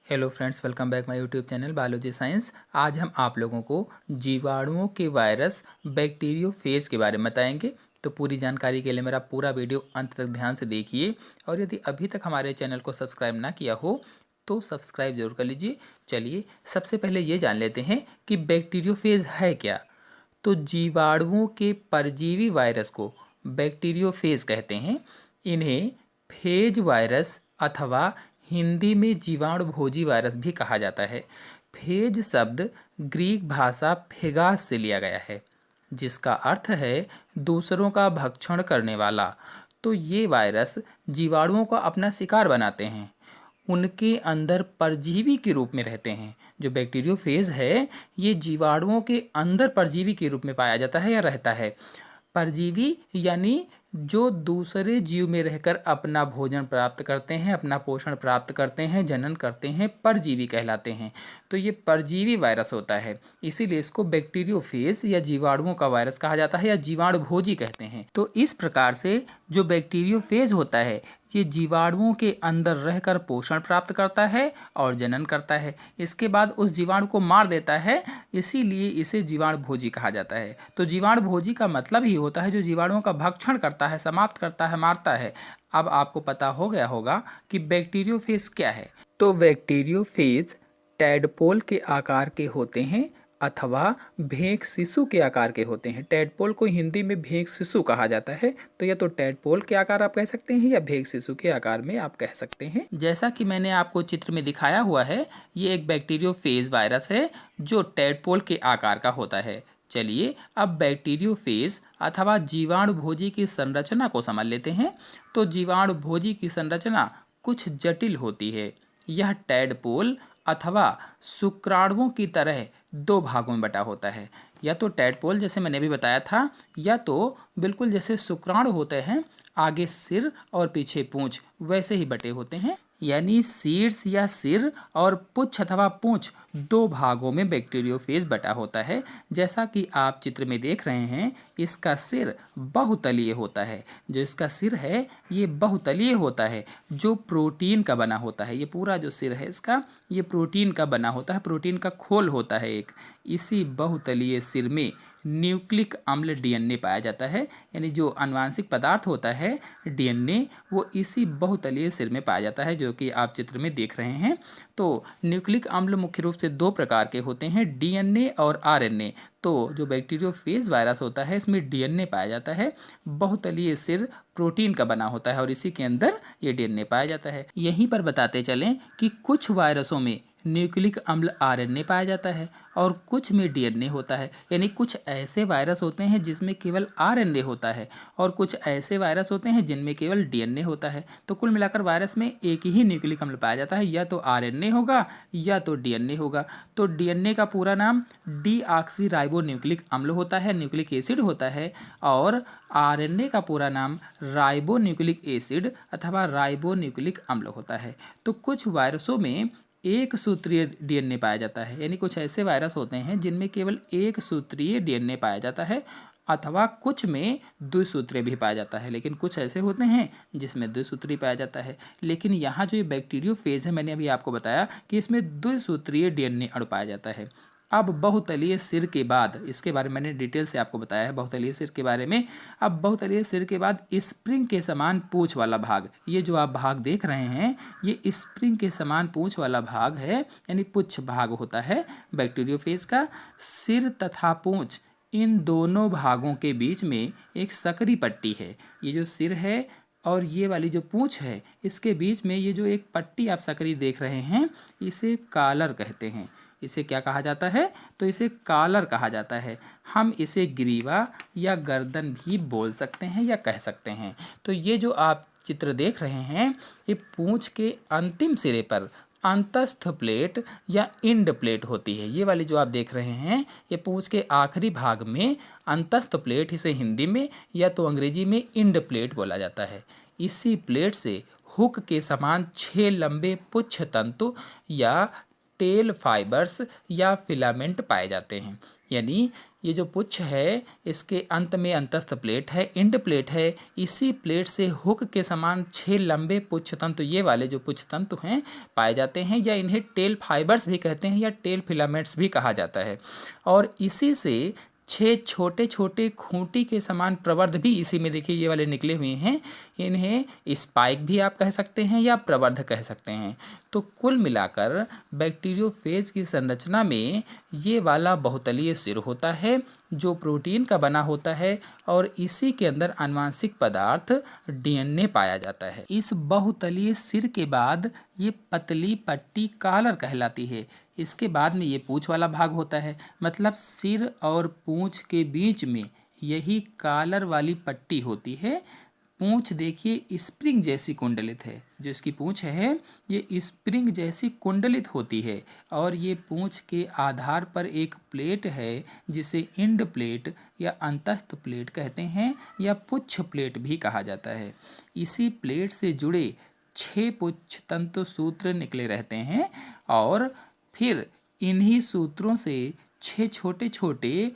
Hello friends, welcome back my YouTube channel biology science. आज हम आप लोगों को जीवाणुओं के वायरस बैक्टीरियोफेज के बारे में बताएंगे। तो पूरी जानकारी के लिए मेरा पूरा वीडियो अंत तक ध्यान से देखिए, और यदि अभी तक हमारे चैनल को सब्सक्राइब ना किया हो तो सब्सक्राइब जरूर कर लीजिए। चलिए सबसे पहले ये जान लेते हैं कि बैक्टीरियोफेज है क्या। तो जीवाणुओं के परजीवी वायरस को बैक्टीरियोफेज कहते हैं। इन्हें फेज वायरस अथवा हिंदी में जीवाणु भोजी वायरस भी कहा जाता है। फेज शब्द ग्रीक भाषा फेगास से लिया गया है, जिसका अर्थ है दूसरों का भक्षण करने वाला। तो ये वायरस जीवाणुओं को अपना शिकार बनाते हैं, उनके अंदर परजीवी के रूप में रहते हैं। जो बैक्टीरियोफेज है ये जीवाणुओं के अंदर परजीवी के रूप में पाया जाता है या रहता है। परजीवी यानी जो दूसरे जीव में रहकर अपना भोजन प्राप्त करते हैं, अपना पोषण प्राप्त करते हैं, जनन करते हैं, परजीवी कहलाते हैं। तो ये परजीवी वायरस होता है, इसीलिए इसको बैक्टीरियोफेज या जीवाणुओं का वायरस कहा जाता है या जीवाणु भोजी कहते हैं। तो इस प्रकार से जो बैक्टीरियोफेज होता है ये जीवाणुओं के अंदर रहकर पोषण प्राप्त करता है और जनन करता है। इसके बाद उस जीवाणु को मार देता है, इसीलिए इसे जीवाणु भोजी कहा जाता है। तो जीवाणु भोजी का मतलब ही होता है जो जीवाणुओं का भक्षण करता है, समाप्त करता है, मारता है। अब आपको पता हो गया होगा कि बैक्टीरियोफेज क्या है। तो बैक्टीरियोफेज टैडपोल के आकार के होते हैं अथवा भेंक शिशु के आकार के होते हैं। टैडपोल को हिंदी में भेंक शिशु कहा जाता है। तो या तो टैडपोल के आकार आप कह सकते हैं या भेंक शिशु के आकार में आप कह सकते हैं। जैसा कि मैंने आपको चित्र में दिखाया हुआ है, ये एक बैक्टीरियोफेज वायरस है जो टैडपोल के आकार का होता है। चलिए अब बैक्टीरियोफेज अथवा जीवाणु भोजी की संरचना को समझ लेते हैं। तो जीवाणु भोजी की संरचना कुछ जटिल होती है। यह टैडपोल अथवा शुक्राणुओं की तरह दो भागों में बटा होता है। या तो टैडपोल जैसे मैंने भी बताया था, या तो बिल्कुल जैसे शुक्राणु होते हैं, आगे सिर और पीछे पूंछ, वैसे ही बटे होते हैं। यानी शीर्ष या सिर और पुच्छ अथवा पूंछ दो भागों में बैक्टीरियोफेज बटा होता है। जैसा कि आप चित्र में देख रहे हैं, इसका सिर बहुतलीय होता है। जो इसका सिर है ये बहुतलीय होता है, जो प्रोटीन का बना होता है। ये पूरा जो सिर है इसका, ये प्रोटीन का बना होता है, प्रोटीन का खोल होता है एक। इसी बहुतलीय सिर में न्यूक्लिक अम्ल डीएनए पाया जाता है। यानी जो आनुवांशिक पदार्थ होता है डीएनए, वो इसी बहुतलीय सिर में पाया जाता है, जो कि आप चित्र में देख रहे हैं। तो न्यूक्लिक अम्ल मुख्य रूप से दो प्रकार के होते हैं, डीएनए और आरएनए। तो जो बैक्टीरियोफेज वायरस होता है इसमें डीएनए पाया जाता है, बहुतलीय सिर प्रोटीन का बना होता है और इसी के अंदर ये डीएनए पाया जाता है। यहीं पर बताते चलें कि कुछ वायरसों में न्यूक्लिक अम्ल आरएनए पाया जाता है और कुछ में डीएनए होता है। यानी कुछ ऐसे वायरस होते हैं जिसमें केवल आरएनए होता है और कुछ ऐसे वायरस होते हैं जिनमें केवल डीएनए होता है। तो कुल मिलाकर वायरस में एक ही न्यूक्लिक अम्ल पाया जाता है, या तो आरएनए होगा या तो डीएनए होगा। तो डीएनए का पूरा नाम डीऑक्सीराइबोन्यूक्लिक अम्ल होता है, न्यूक्लिक एसिड होता है, और आरएनए का पूरा नाम राइबोन्यूक्लिक एसिड अथवा राइबोन्यूक्लिक अम्ल होता है। तो कुछ वायरसों में एक सूत्रीय डीएनए पाया जाता है। यानी कुछ ऐसे वायरस होते हैं जिनमें केवल एक सूत्रीय डीएनए पाया जाता है, अथवा कुछ में द्विसूत्रीय भी पाया जाता है। लेकिन कुछ ऐसे होते हैं जिसमें द्विसूत्रीय पाया जाता है। लेकिन यहाँ जो ये बैक्टीरियोफेज है, मैंने अभी आपको बताया कि इसमें द्विसूत्रीय डीएनए अणु पाया जाता है। अब बहुतलीय सिर के बाद, इसके बारे में मैंने डिटेल से आपको बताया है बहुतलीय सिर के बारे में। अब बहुतलीय सिर के बाद स्प्रिंग के समान पूंछ वाला भाग, ये जो आप भाग देख रहे हैं ये स्प्रिंग के समान पूंछ वाला भाग है, यानी पुच्छ भाग होता है बैक्टीरियोफेज का। सिर तथा पूंछ, इन दोनों भागों के बीच में एक सकरी पट्टी है। ये जो सिर है और ये वाली जो पूंछ है, इसके बीच में ये जो एक पट्टी आप सकरी देख रहे हैं, इसे कॉलर कहते हैं। इसे क्या कहा जाता है? तो इसे कॉलर कहा जाता है। हम इसे ग्रीवा या गर्दन भी बोल सकते हैं या कह सकते हैं। तो ये जो आप चित्र देख रहे हैं, ये पूंछ के अंतिम सिरे पर अंतस्थ प्लेट या इंड प्लेट होती है। ये वाली जो आप देख रहे हैं, ये पूंछ के आखिरी भाग में अंतस्थ प्लेट, इसे हिंदी में या तो अंग्रेजी में इंड प्लेट बोला जाता है। इसी प्लेट से हुक के समान 6 लंबे पुच्छ तंतु या टेल फाइबर्स या फिलामेंट पाए जाते हैं। यानी ये जो पुच्छ है इसके अंत में अंतस्थ प्लेट है, इंड प्लेट है। इसी प्लेट से हुक के समान 6 लंबे पुच्छ तंतु, ये वाले जो पुच्छ तंतु हैं, पाए जाते हैं, या इन्हें टेल फाइबर्स भी कहते हैं या टेल फिलामेंट्स भी कहा जाता है। और इसी से 6 छोटे छोटे खूंटी के समान प्रवर्ध भी इसी में देखिए ये वाले निकले हुए हैं। इन्हें स्पाइक भी आप कह सकते हैं या प्रवर्ध कह सकते हैं। तो कुल मिलाकर बैक्टीरियोफेज की संरचना में ये वाला बहुतलीय सिर होता है जो प्रोटीन का बना होता है, और इसी के अंदर आनुवांशिक पदार्थ डीएनए पाया जाता है। इस बहुतलीय सिर के बाद ये पतली पट्टी कॉलर कहलाती है। इसके बाद में ये पूंछ वाला भाग होता है, मतलब सिर और पूंछ के बीच में यही कॉलर वाली पट्टी होती है। पूंछ देखिए स्प्रिंग जैसी कुंडलित है, जो इसकी पूंछ है ये स्प्रिंग जैसी कुंडलित होती है, और ये पूंछ के आधार पर एक प्लेट है जिसे इंड प्लेट या अंतस्थ प्लेट कहते हैं या पुच्छ प्लेट भी कहा जाता है। इसी प्लेट से जुड़े 6 पुच्छ तंतु सूत्र निकले रहते हैं, और फिर इन्हीं सूत्रों से 6 छोटे छोटे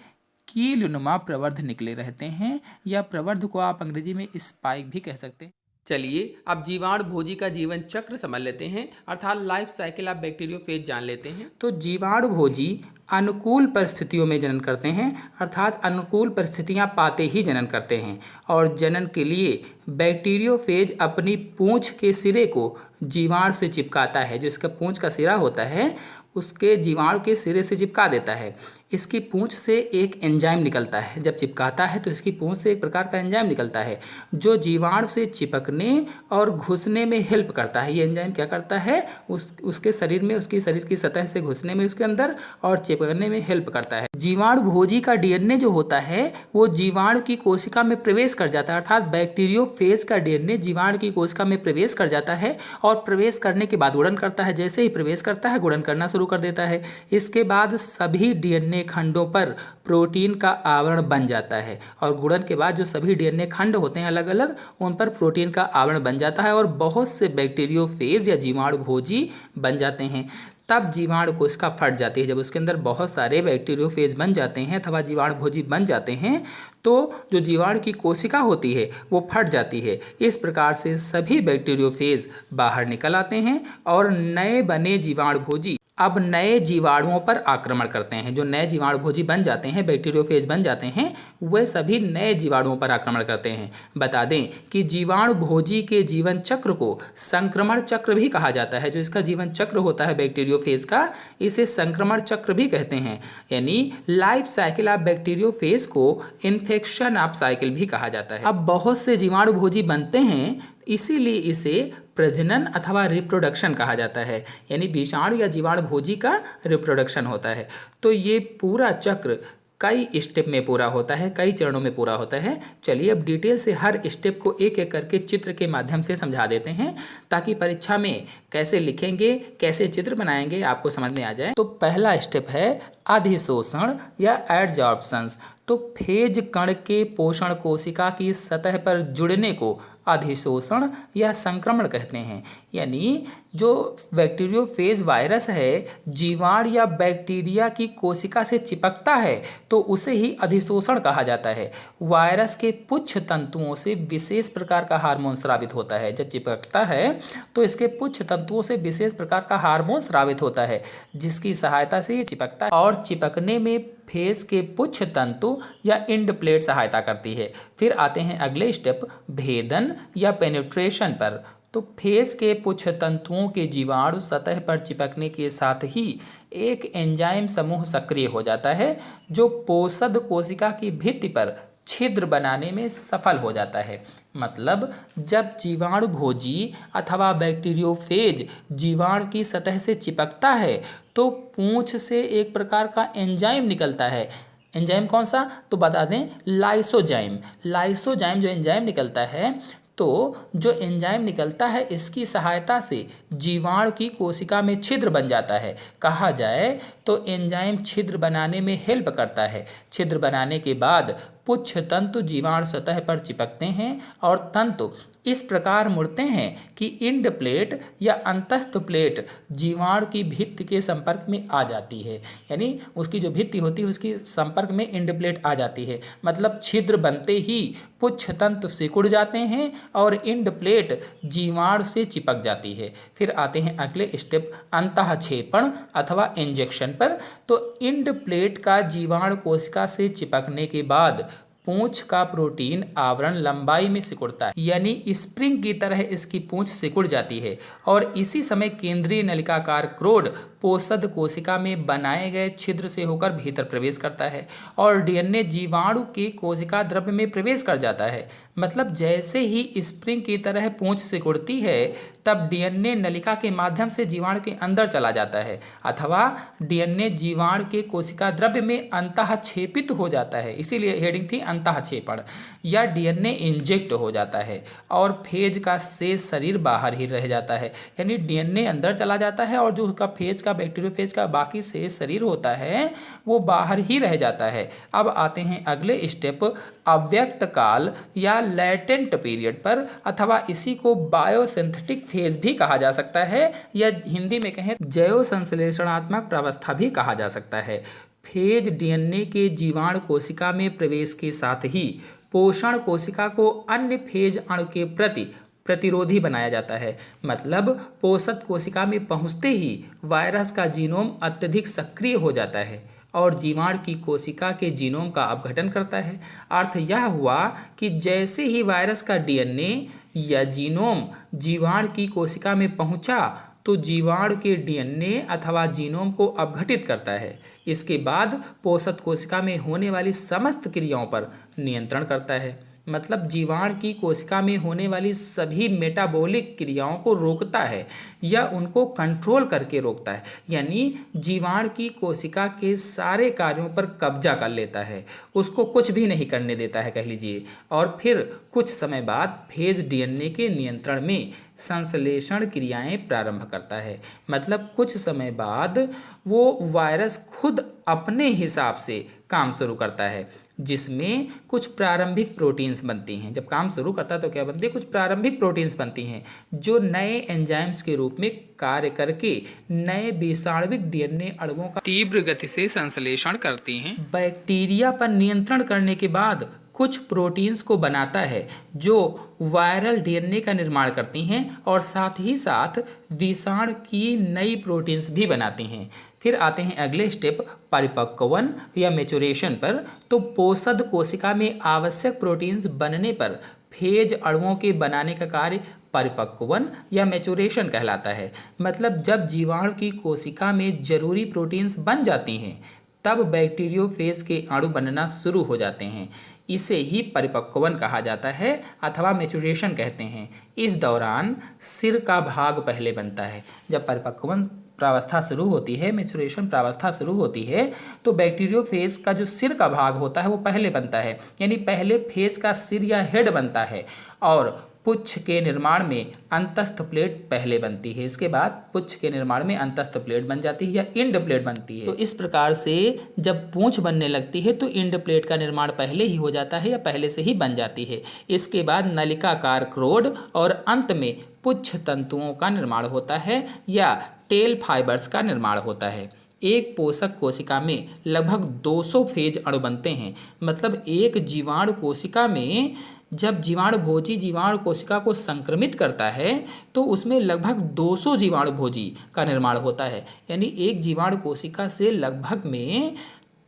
कीलनुमा प्रवर्ध निकले रहते हैं, या प्रवर्ध को आप अंग्रेजी में स्पाइक भी कह सकते हैं। चलिए अब जीवाणु भोजी का जीवन चक्र समझ लेते हैं, अर्थात लाइफ साइकिल ऑफ बैक्टीरियोफेज जान लेते हैं। तो जीवाणु भोजी अनुकूल परिस्थितियों में जनन करते हैं, अर्थात अनुकूल परिस्थितियां पाते ही जनन करते हैं, और जनन के लिए बैक्टीरियोफेज अपनी पूंछ के सिरे को जीवाणु से चिपकाता है। जो इसका पूंछ का सिरा होता है उसके जीवाणु के सिरे से चिपका देता है। इसकी पूंछ से एक एंजाइम निकलता है, जब चिपकाता है तो इसकी पूंछ से एक प्रकार का एंजाइम निकलता है जो जीवाणु से चिपकने और घुसने में हेल्प करता है। ये एंजाइम क्या करता है, उसके शरीर में, उसकी शरीर की सतह से घुसने में उसके अंदर और चिपकने में हेल्प करता है। जीवाणु भोजी का डीएनए जो होता है वो जीवाणु की कोशिका में प्रवेश कर जाता है, अर्थात बैक्टीरियोफेज का डीएनए जीवाणु की कोशिका में प्रवेश कर जाता है, और प्रवेश करने के बाद गुणन करता है। जैसे ही प्रवेश करता है गुणन करना शुरू कर देता है। इसके बाद सभी डीएनए खंडों पर प्रोटीन का आवरण बन जाता है, और गुणन के बाद जो सभी डीएनए खंड होते हैं अलग अलग, उन पर प्रोटीन का आवरण बन जाता है, और बहुत से बैक्टीरियोफेज या जीवाणु भोजी बन जाते हैं। तब जीवाणु कोशिका फट जाती है। जब उसके अंदर बहुत सारे बैक्टीरियोफेज बन जाते हैं अथवा जीवाणु भोजी बन जाते हैं तो जो जीवाणु की कोशिका होती है वो फट जाती है। इस प्रकार से सभी बैक्टीरियोफेज बाहर निकल आते हैं, और नए बने जीवाणु भोजी अब नए जीवाणुओं पर आक्रमण करते हैं। जो नए जीवाणु भोजी बन जाते हैं, बैक्टीरियोफेज बन जाते हैं, वे सभी नए जीवाणुओं पर आक्रमण करते हैं। बता दें कि जीवाणु भोजी के जीवन चक्र को संक्रमण चक्र भी कहा जाता है। जो इसका जीवन चक्र होता है बैक्टीरियोफेज का, इसे संक्रमण चक्र भी कहते हैं। यानी लाइफ साइकिल ऑफ बैक्टीरियोफेज को इन्फेक्शन ऑफ साइकिल भी कहा जाता है। अब बहुत से जीवाणु भोजी बनते हैं, इसीलिए इसे प्रजनन अथवा रिप्रोडक्शन कहा जाता है। यानी विषाणु या जीवाणु भोजी का रिप्रोडक्शन होता है। तो ये पूरा चक्र कई स्टेप में पूरा होता है, कई चरणों में पूरा होता है। चलिए अब डिटेल से हर स्टेप को एक एक करके चित्र के माध्यम से समझा देते हैं, ताकि परीक्षा में कैसे लिखेंगे, कैसे चित्र बनाएंगे आपको समझ में आ जाए। तो पहला स्टेप है अधिशोषण या एडजॉर्प्शंस। तो फेज कण के पोषण कोशिका की सतह पर जुड़ने को अधिशोषण या संक्रमण कहते हैं। यानी जो बैक्टीरियोफेज वायरस है जीवाणु या बैक्टीरिया की कोशिका से चिपकता है तो उसे ही अधिशोषण कहा जाता है। वायरस के पुच्छ तंतुओं से विशेष प्रकार का हार्मोन स्रावित होता है। जब चिपकता है तो इसके पुच्छ तंतुओं से विशेष प्रकार का हार्मोन स्रावित होता है, जिसकी सहायता से ये चिपकता है, और चिपकने में फेज के पुच्छ तंतु या इंड प्लेट सहायता करती है। फिर आते हैं अगले स्टेप भेदन या पेनिट्रेशन पर। तो फेज के पुच्छ तंतुओं के जीवाणु सतह पर चिपकने के साथ ही एक एंजाइम समूह सक्रिय हो जाता है जो पोषद कोशिका की भित्ति पर छिद्र बनाने में सफल हो जाता है। मतलब जब जीवाणु भोजी अथवा बैक्टीरियोफेज जीवाणु की सतह से चिपकता है तो पूंछ से एक प्रकार का एंजाइम निकलता है। एंजाइम कौन सा, तो बता दें लाइसोजाइम। लाइसोजाइम जो एंजाइम निकलता है, तो जो एंजाइम निकलता है इसकी सहायता से जीवाणु की कोशिका में छिद्र बन जाता है। कहा जाए तो एंजाइम छिद्र बनाने में हेल्प करता है। छिद्र बनाने के बाद पुच्छ तंतु जीवाणु सतह पर चिपकते हैं और तंतु इस प्रकार मुड़ते हैं कि इंड प्लेट या अंतस्थ प्लेट जीवाणु की भित्ति के संपर्क में आ जाती है, यानी उसकी जो भित्ति होती है उसकी संपर्क में इंड प्लेट आ जाती है। मतलब छिद्र बनते ही पुच्छ तंतु सिकुड़ जाते हैं और इंड प्लेट जीवाणु से चिपक जाती है। फिर आते हैं अगले स्टेप अंतःक्षेपण अथवा इंजेक्शन पर। तो इंड प्लेट का जीवाणु कोशिका से चिपकने के बाद पूंछ का प्रोटीन आवरण लंबाई में सिकुड़ता है, यानी स्प्रिंग की तरह इसकी पूंछ सिकुड़ जाती है और इसी समय केंद्रीय नलिकाकार क्रोड पोषद कोशिका में बनाए गए छिद्र से होकर भीतर प्रवेश करता है और डीएनए जीवाणु के कोशिका द्रव्य में प्रवेश कर जाता है। मतलब जैसे ही स्प्रिंग की तरह पूंछ सिकुड़ती है तब डीएनए नलिका के माध्यम से जीवाणु के अंदर चला जाता है अथवा डीएनए जीवाणु के कोशिका द्रव्य में अंतःक्षेपित हो जाता है, इसीलिए हेडिंग थी अंतःक्षेपण, या डीएनए इंजेक्ट हो जाता है और फेज का शेष शरीर बाहर ही रह जाता है। यानी डीएनए अंदर चला जाता है और जो उसका फेज का बैक्टीरियोफेज का बाकी शेष शरीर होता है वो बाहर ही रह जाता है। अब आते हैं अगले स्टेप अव्यक्त काल या लैटेंट पीरियड पर, अथवा इसी को बायोसिंथेटिक फेज भी कहा जा सकता है या हिंदी में कहें जैव संश्लेषणात्मक प्रावस्था भी कहा जा सकता है। फेज डीएनए के जीवाणु कोशिका में प्रवेश के साथ ही पोषण कोशिका को अन्य फेज अणु के प्रति प्रतिरोधी बनाया जाता है। मतलब पोषक कोशिका में पहुंचते ही वायरस का जीनोम अत्यधिक सक्रिय हो जाता है और जीवाणु की कोशिका के जीनोम का अपघटन करता है। अर्थ यह हुआ कि जैसे ही वायरस का डीएनए या जीनोम जीवाणु की कोशिका में पहुंचा तो जीवाणु के डीएनए अथवा जीनोम को अपघटित करता है। इसके बाद पोषक कोशिका में होने वाली समस्त क्रियाओं पर नियंत्रण करता है। मतलब जीवाणु की कोशिका में होने वाली सभी मेटाबॉलिक क्रियाओं को रोकता है या उनको कंट्रोल करके रोकता है, यानी जीवाणु की कोशिका के सारे कार्यों पर कब्जा कर लेता है, उसको कुछ भी नहीं करने देता है कह लीजिए। और फिर कुछ समय बाद फेज डीएनए के नियंत्रण में संश्लेषण क्रियाएं प्रारंभ करता है। मतलब कुछ समय बाद वो वायरस खुद अपने हिसाब से काम शुरू करता है, जिसमें कुछ प्रारंभिक प्रोटीन्स बनती हैं। जब काम शुरू करता है तो क्या बनती है? कुछ प्रारंभिक प्रोटीन्स बनती हैं जो नए एंजाइम्स के रूप में कार्य करके नए विषाणुविक डीएनए अणुओं का तीव्र गति से संश्लेषण करती हैं। बैक्टीरिया पर नियंत्रण करने के बाद कुछ प्रोटीन्स को बनाता है जो वायरल डीएनए का निर्माण करती हैं और साथ ही साथ विषाणु की नई प्रोटीन्स भी बनाती हैं। फिर आते हैं अगले स्टेप परिपक्वन या मैच्योरेशन पर। तो पोषद कोशिका में आवश्यक प्रोटीन्स बनने पर फेज अणुओं के बनाने का कार्य परिपक्वन या मैच्योरेशन कहलाता है। मतलब जब जीवाणु की कोशिका में जरूरी प्रोटीन्स बन जाती हैं तब बैक्टीरियोफेज के अणु बनना शुरू हो जाते हैं। इसे ही परिपक्वन कहा जाता है अथवा मैच्योरेशन कहते हैं। इस दौरान सिर का भाग पहले बनता है। जब परिपक्वन प्रावस्था शुरू होती है, मैच्योरेशन प्रावस्था शुरू होती है, तो बैक्टीरियोफेज का जो सिर का भाग होता है वो पहले बनता है, यानी पहले फेज का सिर या हेड बनता है और पुच्छ के निर्माण में अंतस्थ प्लेट पहले बनती है। इसके बाद पुच्छ के निर्माण में अंतस्थ प्लेट बन जाती है या इंड प्लेट बनती है। तो इस प्रकार से जब पूंछ बनने लगती है तो इंड प्लेट का निर्माण पहले ही हो जाता है या पहले से ही बन जाती है। इसके बाद नलिकाकार क्रोड और अंत में पुच्छ तंतुओं का निर्माण होता है या टेल फाइबर्स का निर्माण होता है। एक पोषक कोशिका में लगभग 200 फेज अणु बनते हैं। मतलब एक जीवाणु कोशिका में जब जीवाणु भोजी जीवाणु कोशिका को संक्रमित करता है तो उसमें लगभग 200 जीवाणु भोजी का निर्माण होता है, यानी एक जीवाणु कोशिका से लगभग में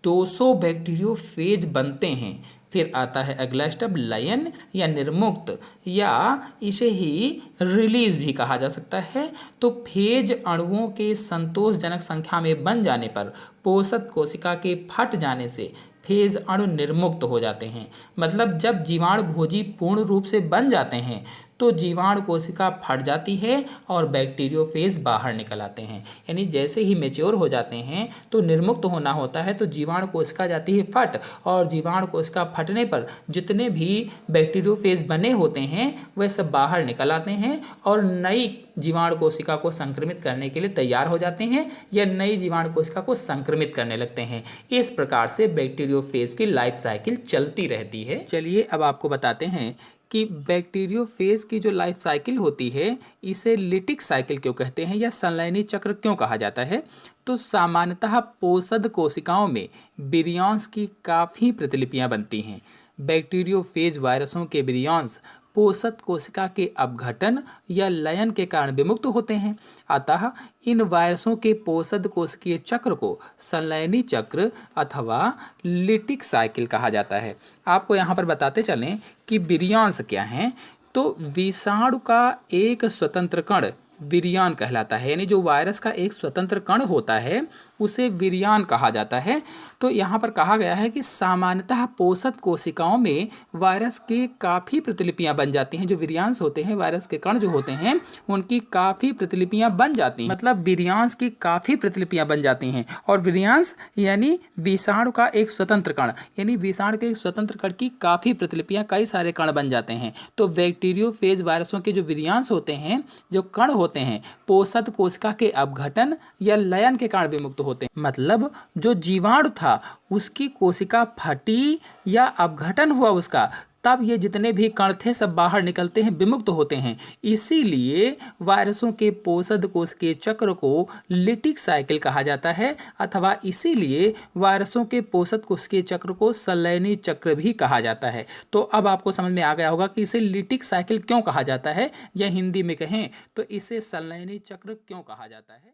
200 बैक्टीरियोफेज बनते हैं। फिर आता है अगला स्टेप लयन या निर्मुक्त, या इसे ही रिलीज भी कहा जा सकता है। तो फेज अणुओं के संतोषजनक संख्या में बन जाने पर पोषक कोशिका के फट जाने से फेज अणु निर्मुक्त हो जाते हैं। मतलब जब जीवाणु भोजी पूर्ण रूप से बन जाते हैं तो जीवाणु कोशिका फट जाती है और बैक्टीरियोफेज बाहर निकल आते हैं। यानी जैसे ही मैच्योर हो जाते हैं तो निर्मुक्त होना होता है, तो जीवाणु कोशिका जाती है फट और जीवाणु कोशिका फटने पर जितने भी बैक्टीरियोफेज बने होते हैं वह सब बाहर निकल आते हैं और नई जीवाणु कोशिका को संक्रमित करने के लिए तैयार हो जाते हैं या नई जीवाणु कोशिका को संक्रमित करने लगते हैं। इस प्रकार से बैक्टीरियोफेज की लाइफ साइकिल चलती रहती है। चलिए अब आपको बताते हैं कि बैक्टीरियोफेज की जो लाइफ साइकिल होती है इसे लिटिक साइकिल क्यों कहते हैं या संलयनी चक्र क्यों कहा जाता है। तो सामान्यतः पोषद कोशिकाओं में विरियॉन्स की काफ़ी प्रतिलिपियां बनती हैं। बैक्टीरियोफेज वायरसों के विरियॉन्स पोषक कोशिका के अपघटन या लयन के कारण विमुक्त होते हैं। अतः इन वायरसों के पोषक कोशिकीय चक्र को संलयनी चक्र अथवा लिटिक साइकिल कहा जाता है। आपको यहाँ पर बताते चलें कि विरियॉन्स क्या हैं। तो विषाणु का एक स्वतंत्र कण विरियान कहलाता है, यानी जो वायरस का एक स्वतंत्र कण होता है उसे विरियान कहा जाता है। तो यहाँ पर कहा गया है कि सामान्यतः पोषक कोशिकाओं में वायरस की काफ़ी प्रतिलिपियां बन जाती हैं। जो विरियांस होते हैं, वायरस के कण जो होते हैं, उनकी काफ़ी प्रतिलिपियां बन जाती हैं, मतलब विरियांस की काफ़ी प्रतिलिपियां बन जाती हैं। और विरियांस यानी विषाणु का एक स्वतंत्र कण, यानी विषाणु के एक स्वतंत्र कण की काफ़ी प्रतिलिपियां, कई सारे कण बन जाते हैं। तो बैक्टीरियोफेज वायरसों के जो विरियांस होते हैं, जो कण होते हैं, पोषक कोशिका के अपघटन या लयन के कारण विमुक्त होते हैं। मतलब जो जीवाणु था उसकी कोशिका फटी या अपघटन हुआ उसका, तब ये जितने भी कण थे सब बाहर निकलते हैं, विमुक्त होते हैं। इसीलिए वायरसों के पोषक कोशिकीय चक्र को लिटिक साइकिल कहा जाता है, अथवा इसीलिए वायरसों के पोषक कोशिकीय चक्र को संलयनी चक्र भी कहा जाता है। तो अब आपको समझ में आ गया होगा कि इसे लिटिक साइकिल क्यों कहा जाता है, या हिंदी में कहें तो इसे संलयनी चक्र क्यों कहा जाता है।